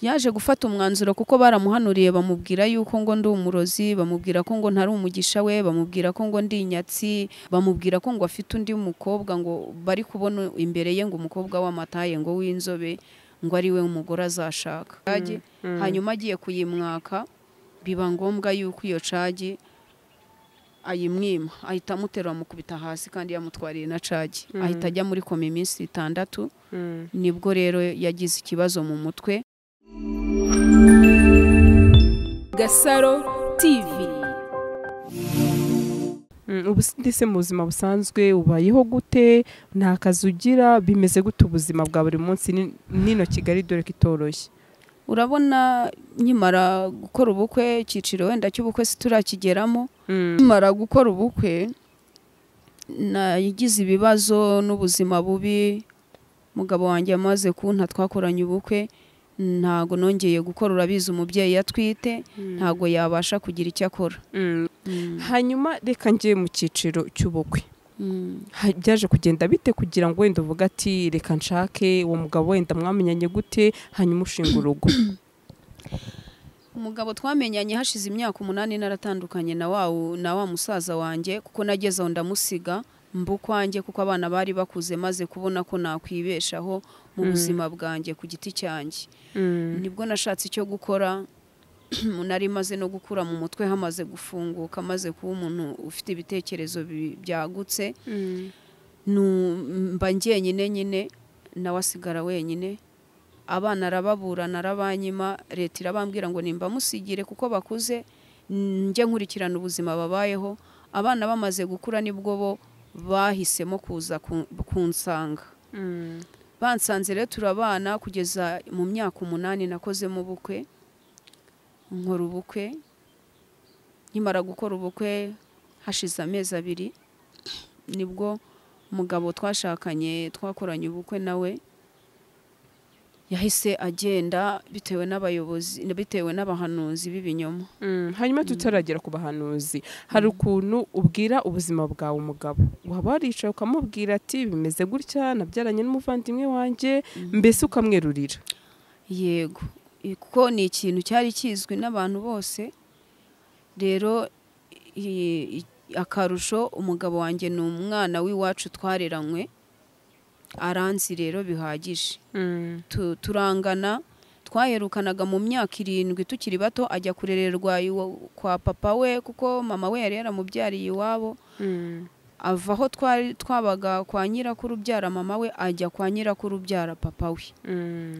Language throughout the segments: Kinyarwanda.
yaje gufata umwanzuro kuko baramuhanuriye bamubwira yuko ngo ndi umurozi, bamubwira ko ngo ntari umugisha we, bamubwira ko ngo ndi inyatsi, bamubwira ko ngo afite undi mukobwa ngo bari kubona imbere ye ngo umukobwa w'amataye ngo w'inzobe ngo ari we umugore azashaka. Hanyuma agiye kuyimwaka biba ngombwa yuko iyo cagi ayimwima, ahita amutera amukubita hasi kandi yamutwariye na cagi. Ahita ajya muri koma iminsi 6. Nibwo rero yagize ikibazo mu mutwe. Gasaro TV. Ubu ndetse mu buzima busanzwe ubayeho gute? Nta kazi ugira? Bimeze gute ubuzima bwa buri munsi nino Kigali dore kitoroshye? Urabona nkimara gukora ubukwe, cyiciro wenda cy'ubukwe siturakigeramo. Nkimara gukora ubukwe nagize ibibazo n'ubuzima bubi. Mugabo wanjye amaze kunta twakoranye ubukwe, ntago nongeye gukora. Urabizi umubyeyi yatwite ntago yabasha kugira icyo akora. Hanyuma reka ngiye mu cyiciro cy'ubukwe. Byaje kugenda bite kugira ngo wenda uvuga ati reka nshake uwo mugabo? Wenda mwamenyanye gute hanyuma ushinga urugo? Umugabo twamenyanye hashize imyaka 8 naratandukanye na wa musaza wanjye, kuko nageze aho ndamusiga mbukwanjye kuko abana bari bakuze, maze kubona ko nakwibeshaho mu buzima bwanjye ku giti cyanjye. Nibwo nashatse icyo gukora. Nari maze no gukura mu mutwe, hamaze gufunguka, maze kuba umuntu ufite ibitekerezo byagutse. Mba njyenyine nawe asigara wenyine. Abana arababura narabanyima, leta irabambwira ngo nimba musigire kuko bakuze njye nkurikirana ubuzima babayeho. Abana bamaze gukura nibwo bo bahisemo kuza kunsanga. Bansanze rero turabana kugeza mu myaka 8 nakozemo ubukwe. Nkora ubukwe. Nkimara gukora ubukwe hashize amezi 2 nibwo umugabo twashakanye twakoranye ubukwe nawe yahise agenda bitewe n'abayobozi, bitewe n'abahanuzi b'ibinyoma. Hanyuma tutaragera ku bahanuzi, hari ukuntu ubwira ubuzima bwawe umugabo, waba waricaye ukamubwira ati bimeze gutya, nabyaranye n'umuvandimwe wanjye, mbese ukamwerurira? Yego, kuko ni ikintu cyari kizwi n'abantu bose. Rero akarusho umugabo wanjye ni umwana w'iwacu twareranywe, aranzi rero bihagije. Turangana, twaherukanaga mu myaka 7 tukiri bato. Ajya kurererwa kwa papa we kuko mama we yari yaramubyariye iwabo. Ava aho twabaga kwa nyirakuru byara mama we, ajya kwa nyirakuru byara papa we.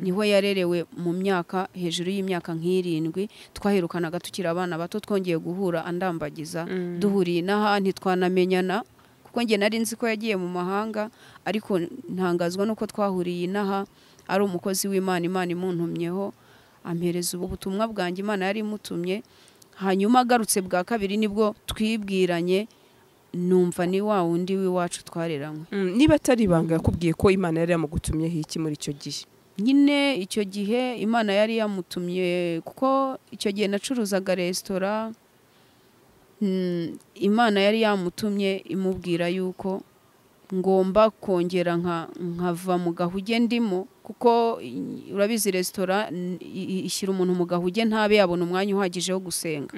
Niho yarerewe mu myaka hejuru y'imyaka 7. Twaherukanaga tukiri abana bato, twongeye guhura andambagiza, duhuriye n'ahandi twanamenyana kuko nge nari nzi ko yagiye mu mahanga, ariko ntangazwa nuko twahuriye inaha. Ari umukozi w'Imana, Imana imuntumyeho ampereza ubutumwa bwanjye Imana yari imutumye. Hanyuma agarutse bwa kabiri nibwo twibwiranye, numva ni wa wundi w'iwacu twareranywe. Niba atari ibanga yakubwiye ko Imana yari yamugutumyeho iki muri icyo gihe? Nyine icyo gihe Imana yari yamutumye kuko icyo gihe nacuruzaga resitora. Imana yari yamutumye imubwira yuko ngomba kongera nkava mu gahuge ndimo, kuko urabizi resitora ishyira umuntu mu gahuge ntabe yabona umwanya uhagije wo gusenga.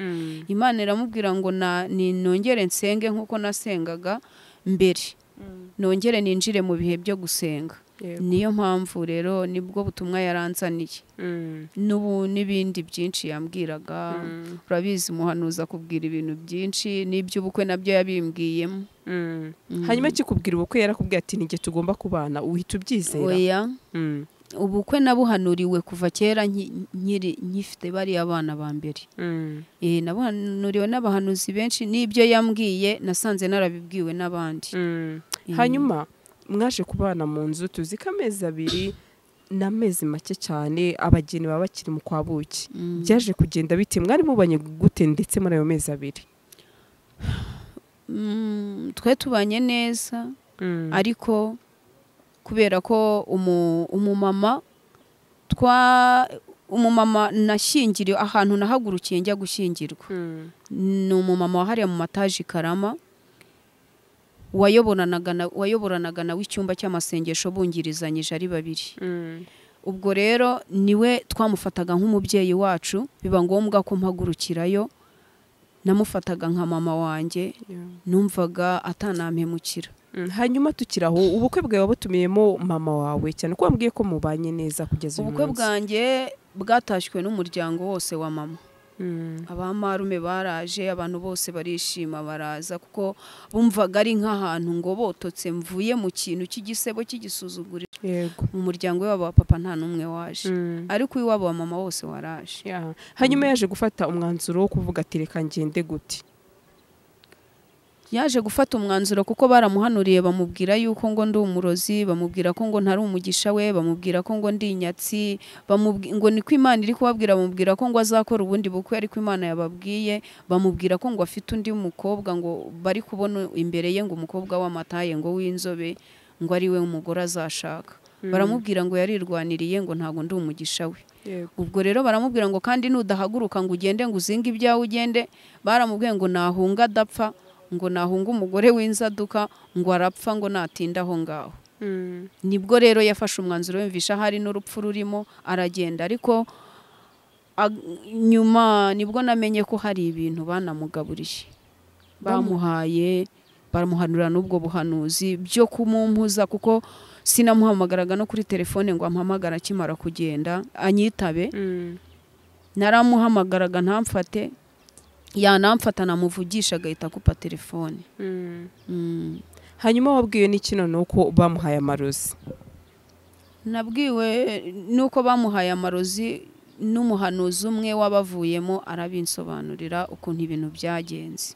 Imana iramubwira ngo nongere nsenge nkuko nasengaga mbere, nongere ninjire mu bihe byo gusenga. Niyo mpamvu rero nibwo butumwa yaranzaniye. N'ubu n'ibindi byinshi yambwiraga. Urabizi umuhanuza kubwira ibintu byinshi, n'iby'ubukwe nabyo yabimbwiyemo. Hanyuma kikubwira ubukwe yarakubwiye ati nige tugomba kubana, uhita ubyizera? Oya, ubukwe nabuhanuriwe kuva kera nkifite bari abana ba mbere. Nabuhanuriwe n'abahanuzi benshi, n'ibyo yambwiye nasanze narabibwiwe n'abandi. Hanyuma mwaje kubana mu nzu, tuzi ko amezi 2 n'amezi make cyane abageni baba bakiri mu kwabuki. Byaje kugenda bite? Mwari mubanye gute ndetse muri ayo mezi 2? Twe tubanye neza, ariko kubera ko umumama nashyingiriwe ahantu nahagurukiye njya gushyingirwa. Ni umumama wahariye mu mataji Karama, wayoboranaga nawe icyumba cy'amasengesho bungirizanyije ari 2. ubwo rero niwe twamufataga nk'umubyeyi wacu, biba ngombwa ko mpagurukirayo, namufataga nka mama wanjye, numvaga atanampemukira. Hanyuma tukiraho, ubukwe bwawe wabutumiyemo mama wawe cyane ko wambwiye ko mubanye neza kugeza uyu munsi. Ubukwe bwanjye bwatashywe n'umuryango wose wa mama. Abamarume baraje, abantu bose barishima baraza kuko bumvaga ari nk'ahantu ngo bototse mvuye mu kintu cy'igisebo cy'igisuzuguriro. Mu muryango wabo wa papa nta numwe waje, ariko iwabo wa mama wose waraje. Hanyuma yaje gufata umwanzuro wo kuvuga ati reka ngende gute? Yaje gufata umwanzuro kuko baramuhanuriye, bamubwira yuko ngo ndi umurozi, bamubwira ko ngo ntari umugisha we, bamubwira ko ngo ndi inyatsi, ngo niko Imana iri kubabwira, bamubwira ko ngo azakora ubundi bukwe ariko Imana yababwiye, bamubwira ko ngo afite undi mukobwa ngo bari kubona imbere ye, ngo umukobwa w'amataye ngo w'inzobe, ngo ari we umugore azashaka. Baramubwira ngo yarirwaniriye, ngo ntago ndi umugisha we. Ubwo rero baramubwira ngo kandi nudahaguruka ngo ugende ngo uzinge ibyawe ugende, baramubwiye ngo nahunga adapfa, ngo nahunga umugore w'inzaduka, ngo arapfa ngo natinda aho ngaho. Nibwo rero yafashe umwanzuro, yumvisha hari n'urupfu rurimo, aragenda. Ariko nyuma nibwo namenye ko hari ibintu banamugaburiye, bamuhaye, baramuhanura n'ubwo buhanuzi byo kumumpuza, kuko sinamuhamagaraga no kuri telefone ngo ampamagara akimara kugenda anyitabe. Naramuhamagaraga ntamfate, yanamfata namuvugisha agahita akupa telefone. Hanyuma wabwiwe n'iki noneho ko bamuhaye amarozi? Nabwiwe nuko bamuhaye amarozi n'umuhanuzi umwe wabavuyemo, arabinsobanurira ukuntu ibintu byagenze.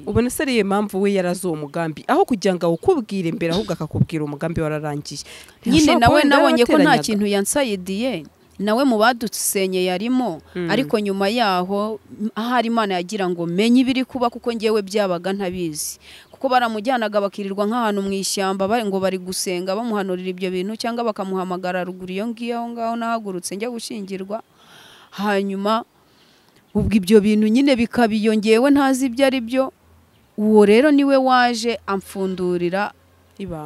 Ubona se ariyo mpamvu we yarazi uwo mugambi, aho kugira ngo awukubwire mbere ahubwo akakubwira umugambi wararangiye? Nyine nawe nabonye ko nta kintu yansayidiye, nawe mu badusenyeye arimo, ariko nyuma yaho ahari Imana yagira ngo menye ibiri kuba, kuko ngewe byabaga ntabizi. Kuko baramujyanaga bakirirwa nk'ahantu mu ishyamba ngo bari gusenga bamuhanurira ibyo bintu, cyangwa bakamuhamagara ruguru iyo ngiyo aho ngaho nahagurutse njya gushingirwa. Hanyuma ubwo ibyo bintu nyine bikabiyongewe ntazi ibyo ari byo. Uwo rero niwe waje amfundurira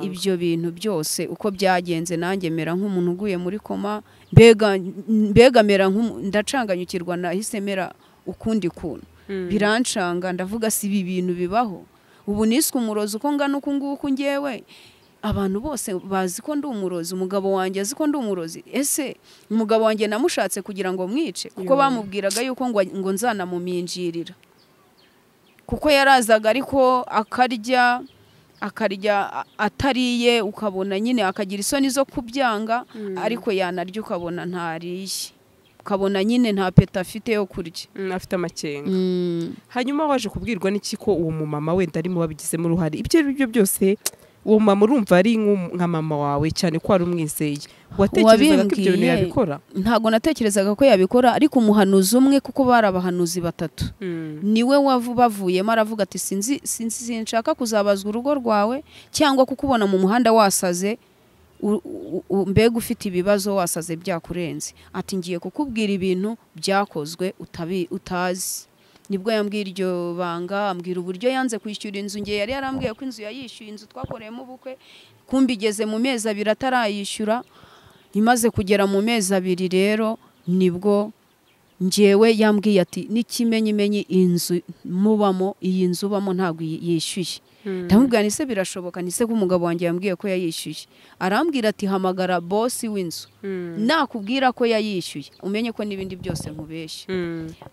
ibyo bintu byose uko byagenze, nanjye mera nk'umuntu uguye muri koma, mbega mera ndacanganyukirwa, nahise mera ukundi kuntu, birancanga, ndavuga si ibi bintu bibaho. Ubu niswe umurozi uko ngana uku nguku, ngewe abantu bose bazi ko ndi umurozi, umugabo wanjye azi ko ndi umurozi. Ese umugabo wanjye namushatse kugira ngo mwice? Kuko bamubwiraga yuko ngo nzanamuminjirira, kuko yarazaga ariko akarya atariye, ukabona nyine akagira isoni zo kubyanga, ariko yanarya ukabona ntariye, ukabona nyine nta peta afite yo kurya, afite amakenga. Hanyuma waje kubwirwa n'iki ko uwo mumama wenda arimo wabigizemo uruhare? Ibyo ari byo byose uwo mama urumva ari nka mama wawe cyane ko ari umwizeye, watekerezaga ko ibyo bintu yabikora? Ntago natekerezaga ko yabikora, ariko umuhanuzi umwe, kuko bari abahanuzi batatu, niwe bavuyemo aravuga ati sinshaka kuzabazwa urugo rwawe, cyangwa kukubona mu muhanda wasaze, mbega ufite ibibazo wasaze byakurenze, ati ngiye kukubwira ibintu byakozwe utazi. Nibwo yambwira iryo banga, ambwira uburyo yanze kwishyura inzu. Ngiye yari yarambwiye ko inzu yayishyuye, inzu twakoreyemo ubukwe, kumbi igeze mu mezi 2 atarayishyura. Imaze kugera mu mezi 2 rero nibwo ngewe yambwiye ati n'ikimenyimenyi inzu mubamo, iyi nzu ubamo ntabwo yishyuye. Ndamubwira nise birashoboka, nise ko umugabo wanjye yambwiye ko yayishyuye. Arambwira ati hamagara boss w'inzu, nakubwira ko yayishyuye umenye ko n'ibindi byose nkubeshye.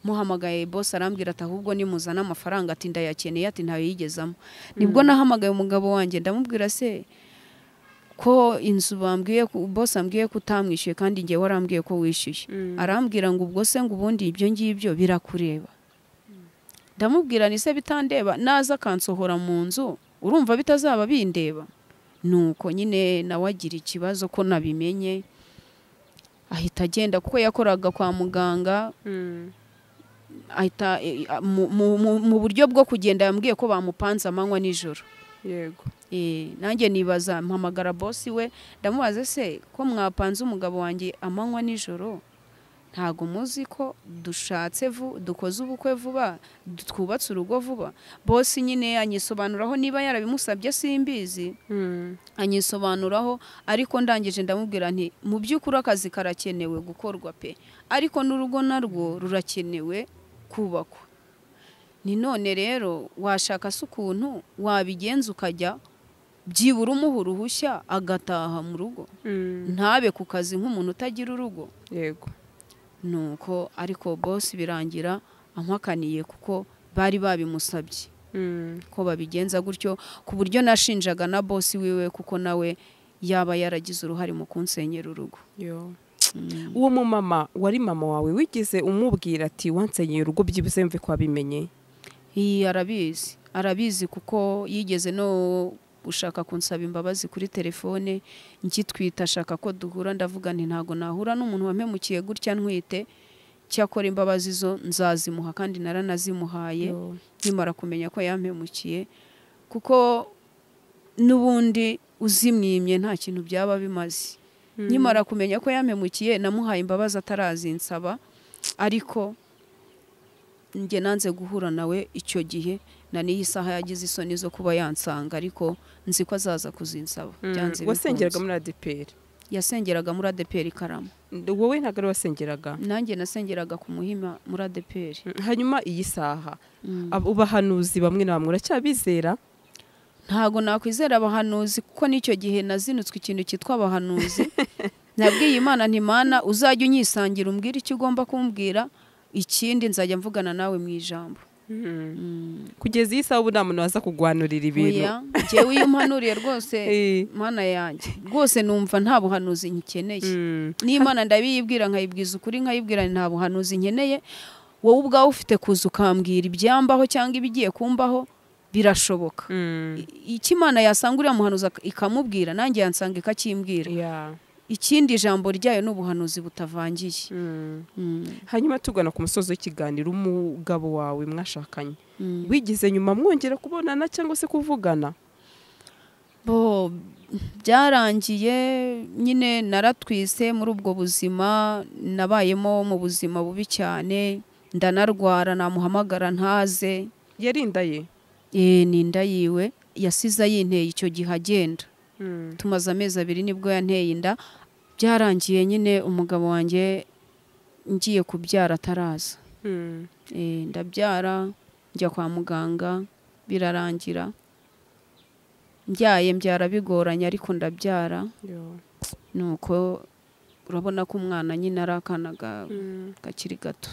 Muhamagaye boss arambwira ati ahubwo nimuzana amafaranga, ati ndayakeneye, ati ntayo yigezamo. Nibwo nahamagaye umugabo wanjye ndamubwira se ko inzu bambwiye boss ambwiye ko utamwishyuye kandi ngiye warambwiye ko wishyuye. Arambwira ngo ubwo se ngo ubundi ibyo ngibyo birakureba. Ndamubwira nise bitandeba, naza kansohora mu nzu urumva bitazaba bindeba. Nuko nyine nawe agira ikibazo ko nabimenye, ahita agenda kuko yakoraga kwa muganga, ahita mu buryo bwo kugenda yambwiye ko bamupanze amanywa nijoro. Yego. Nanjye nibaza, mpamagara boss we ndamubaza se ko mwapanze umugabo wanjye amanywa nijoro, ntago muzi ko dushatse dukoze ubukwe vuba, twubatse urugo vuba. Bosi nyine anyisobanuraho, niba yarabimusabye simbizi, anyisobanuraho, ariko ndangije ndamubwira nti mu by'ukuri akazi karakenewe gukorwa pe, ariko n'urugo narwo rurakenewe kubakwa. Ni none rero washaka se ukuntu wabigenza ukajya byibura umuha uruhushya agataha mu rugo, ntabe ku kazi nk'umuntu utagira urugo. Yego. Nuko ariko bosi birangira ampakaniye kuko bari babimusabye ko babigenza gutyo, ku buryo nashinjaga na bosi wiwe kuko nawe yaba yaragize uruhare mu kunsenyera urugo. Uwo mu mama wari mama wawe wigeze umubwira ati wansenyeye urugo byibuze mve ko wabimenye? Arabizi kuko yigeze no ushaka kunsaba imbabazi kuri telefone nkitwita, ashaka ko duhura, ndavuga nti ntago nahura n'umuntu wampemukiye gutya ntwite, cyakora imbabazi zo nzazimuha kandi naranazimuhaye nkimara kumenya ko yampemukiye, kuko n'ubundi uzimwimye nta kintu byaba bimaze. Nkimara kumenya ko yampemukiye namuhaye imbabazi atarazinsaba, ariko njye nanze guhura nawe icyo gihe, na n'iyi saha yagize isoni zo kuba yansanga, ariko nzi ko azaza kuzinsaba. Wasengeraga muri ADPR? Yasengeraga muri ADPR Karama. Wowe ntabwo ari wasengeraga? Nanjye nasengeraga ku Muhima muri ADPR. Hanyuma iyi saha abahanuzi bamwe na bamwe uracyabizera? Ntago nakwizera abahanuzi kuko n'icyo gihe nazinutswe ikintu cyitwa abahanuzi. Nabwiye Imana nti Mana uzajya unyisangira umbwira icyo ugomba kumbwira, ikindi nzajya mvugana nawe mu ijambo. Kugeza iyi saha ubu nta muntu waza kugwanurira ibintu? Njyewe iyo umpanuriye rwose Mana yanjye rwose numva nta buhanuzi nkeneye. N'Imana ndabiyibwira nkayibwiza ukuri, nkayibwira nta buhanuzi nkeneye, wowe ubwawe ufite kuza ukambwira ibyambaho cyangwa ibigiye kumbaho birashoboka. Iki Imana yasanga uriya muhanuzi ikamubwira, nanjye yansanga ikakimbwira. Ikindi ijambo ryayo n'ubuhanuzi butavangiye. Hanyuma tugana ku musozo w'ikiganiro, umugabo wawe mwashakanye wigize nyuma mwongera kubonana cyangwa se kuvugana? Byarangiye nyine, naratwise muri ubwo buzima nabayemo, mu buzima bubi cyane, ndanarwara, namuhamagara ntaze. Yari inda ye? Ni inda yiwe yasize yinteye icyo gihe agenda. Tumaze amezi 2 nibwo yanteye inda. Byarangiye nyine umugabo wanjye ngiye kubyara ataraza. Ndabyara, njya kwa muganga, birarangira. Mbyara bigoranye, ariko ndabyara. Nuko urabona ko umwana nyine ari akana gakiri gato.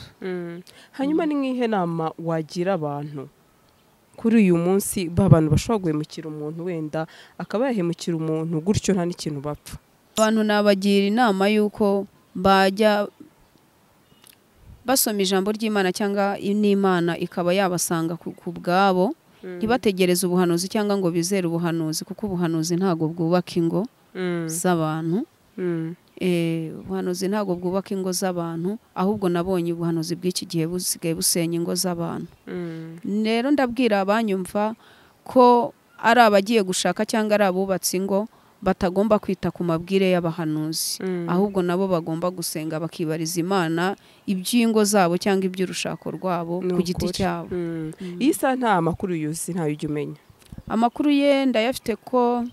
Hanyuma ni nk'ihe nama wagira abantu kuri uyu munsi b'abantu bashobora guhemukira umuntu, wenda akaba yahemukira umuntu gutyo nta n'ikintu bapfa? Abantu nabagira inama yuko bajya basoma ijambo ry'Imana, cyangwa n'Imana ikaba yabasanga ku bwabo, ntibategereze ubuhanuzi cyangwa ngo bizere ubuhanuzi, kuko ubuhanuzi ntago bwubaka ingo z'abantu. Ubuhanuzi ntago bwubaka ingo z'abantu, ahubwo nabonye ubuhanuzi bw'iki gihe busigaye busenya ingo z'abantu. Rero ndabwira abanyumva ko ari abagiye gushaka cyangwa ari abubatse ingo batagomba kwita ku mabwire y'abahanuzi, ahubwo nabo bagomba gusenga bakibariza Imana iby'ingo zabo cyangwa iby'urushako rwabo ku giti cyabo. Iyi saha nta makuru yuzi, ntayo ujya umenya? Amakuru ye ndayafite ko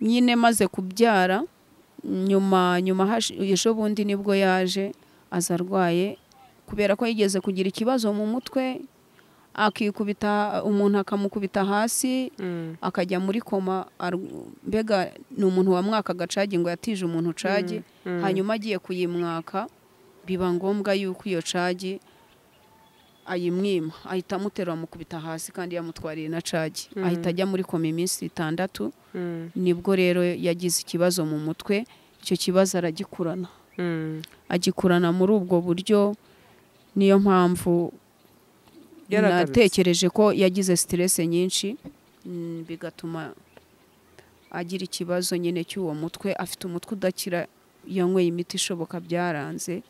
nyine maze kubyara, nyuma ejo bundi nibwo yaje aza arwaye, kubera ko yigeze kugira ikibazo mu mutwe, akikubita, umuntu akamukubita hasi akajya muri koma. Mbega ni umuntu wamwakaga cagi, ngo yatije umuntu cagi, hanyuma agiye kuyimwaka biba ngombwa yuko iyo cagi ayimwima, ahita amuterura amukubita hasi kandi yamutwariye na cagi. Ahita ajya muri koma iminsi 6. Nibwo rero yagize ikibazo mu mutwe, icyo kibazo aragikurana. Agikurana muri ubwo buryo, niyo mpamvu natekereje ko yagize stress nyinshi, bigatuma agira ikibazo nyine cy'uwo mutwe. Afite umutwe udakira, yanyweye imiti ishoboka byaranze,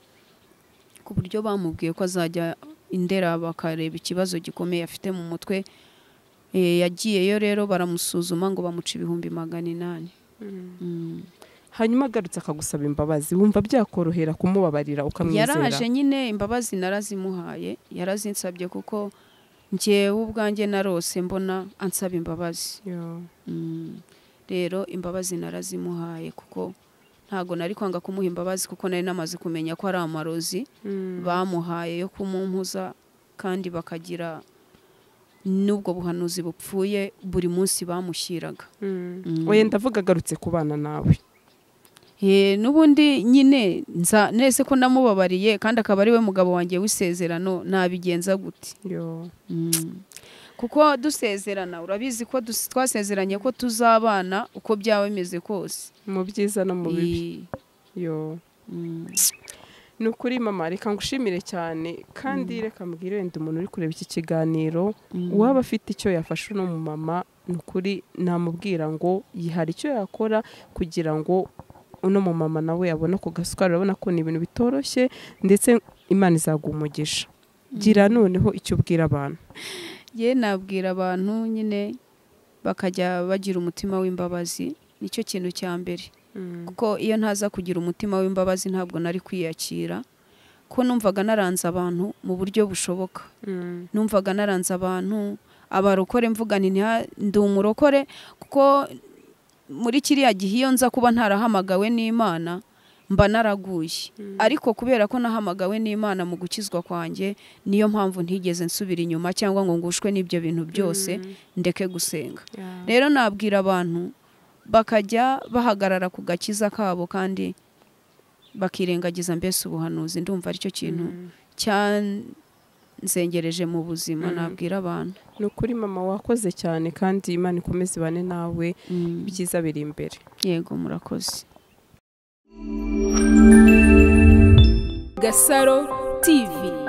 ku buryo bamubwiye ko azajya Indera bakareba ikibazo gikomeye afite mu mutwe. Yagiyeyo rero baramusuzuma ngo bamuca 800. hanyuma agarutse akagusaba imbabazi wumva byakorohera kumubabarira ukamwizera? Yaraje nyine imbabazi narazimuhaye, yarazinsabye kuko njyewe ubwanjye narose mbona ansaba imbabazi. Rero imbabazi narazimuhaye kuko ntago nari kwanga kumuha imbabazi kuko nari namaze kumenya ko ari amarozi bamuhaye yo kumumpuza kandi bakagira nubwo buhanuzi bupfuye buri munsi bamushyiraga. Oya ndavuga agarutse kubana nawe. N'ubundi nyine nese ko namubabariye kandi akaba ari we mugabo wanjye w'isezerano nabigenza gute? Kuko dusezerana urabizi ko twasezeranye ko tuzabana uko byaba bimeze kose, mu byiza no mu bibi. Nukuri mama reka ngushimire cyane kandi reka mbwire wenda umuntu uri kureba iki kiganiro waba afite icyo yafasha no mu mama, nukuri namubwira ngo yihari icyo yakora kugira ngo uno mu mama nawe abona ku gasukari. Urabona ko ni ibintu bitoroshye ndetse Imana izaguha umugisha. Gira noneho icyo ubwira abantu. Nabwira abantu nyine bakajya bagira umutima w'imbabazi, nicyo kintu cya mbere. Kuko iyo ntaza kugira umutima w'imbabazi ntabwo nari kwiyakira, ko numvaga naranze abantu mu buryo bushoboka. Numvaga naranze abantu abarokore, mvuga ndi umurokore kuko muri kiriya gihe iyo nza kuba ntarahamagawe n'Imana mba naraguye. Ariko kubera ko nahamagawe n'Imana mu gukizwa kwanjye, niyo mpamvu ntigeze nsubira inyuma cyangwa ngo ngushwe n'ibyo bintu byose ndeke gusenga. Rero nabwira abantu bakajya bahagarara ku gakiza kabo kandi bakirengagiza mbese ubuhanuzi. Ndumva aricyo kintu cyanzengereje mu buzima. Nabwira abantu. Nukuri mama wakoze cyane kandi Imana ikomeze ibane nawe, ibyiza biri imbere. Yego murakoze. Gasaro TV.